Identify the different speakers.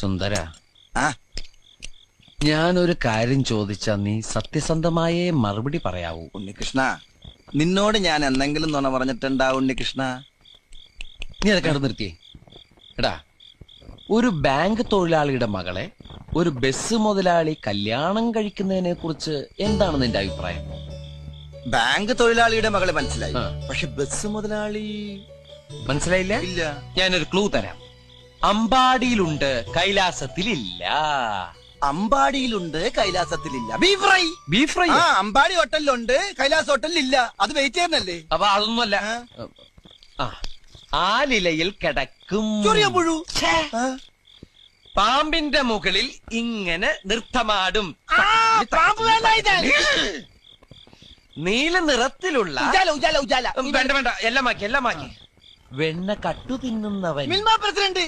Speaker 1: സുന്ദര,
Speaker 2: ആ
Speaker 1: ഞാനൊരു കാര്യം ചോദിച്ചാ നീ സത്യസന്ധമായേ മറുപടി പറയാവൂ.
Speaker 2: ഉണ്ണികൃഷ്ണ, നിന്നോട് ഞാൻ എന്തെങ്കിലും നുണ പറഞ്ഞിട്ടുണ്ടാ ഉണ്ണികൃഷ്ണ?
Speaker 1: നീ അതൊക്കെ അവിടെ നിർത്തിയേ. എടാ, ഒരു ബാങ്ക് തൊഴിലാളിയുടെ മകളെ ഒരു ബസ് മുതലാളി കല്യാണം കഴിക്കുന്നതിനെ കുറിച്ച് എന്താണ് നിന്റെ അഭിപ്രായം?
Speaker 2: ബാങ്ക് തൊഴിലാളിയുടെ മകളെ മനസ്സിലായി,
Speaker 1: ആ.
Speaker 2: പക്ഷെ ബസ് മുതലാളി
Speaker 1: മനസ്സിലായില്ല?
Speaker 2: ഇല്ല.
Speaker 1: ഞാനൊരു ക്ലൂ തരാം. അമ്പാടിയിലുണ്ട്, കൈലാസത്തിലില്ല.
Speaker 2: അമ്പാടിയിലുണ്ട്, കൈലാസത്തിലില്ല. Beef fry.
Speaker 1: Beef fry.
Speaker 2: ആ, അമ്പാടി ഹോട്ടലിലുണ്ട്, കൈലാസ് ഹോട്ടലിലില്ല. അത് വെയിറ്റ് ചെയ്യുന്നല്ലേ?
Speaker 1: അപ്പൊ അതൊന്നുമല്ല. ആ, ആലിലയിൽ കിടക്കും
Speaker 2: ചൊറിയപ്പുഴു.
Speaker 1: ഛേ. പാമ്പിന്റെ മുകളിൽ ഇങ്ങനെ നൃത്തമാടും. നീല നിറത്തിലുള്ള
Speaker 2: ഉജാല ഉജാല ഉജാല.
Speaker 1: വേണ്ട വേണ്ട, എല്ലാം മാക്കി. വെണ്ണ കട്ടു തിന്നുന്നവൻ.
Speaker 2: മിൽമ പ്രസിഡന്റ്.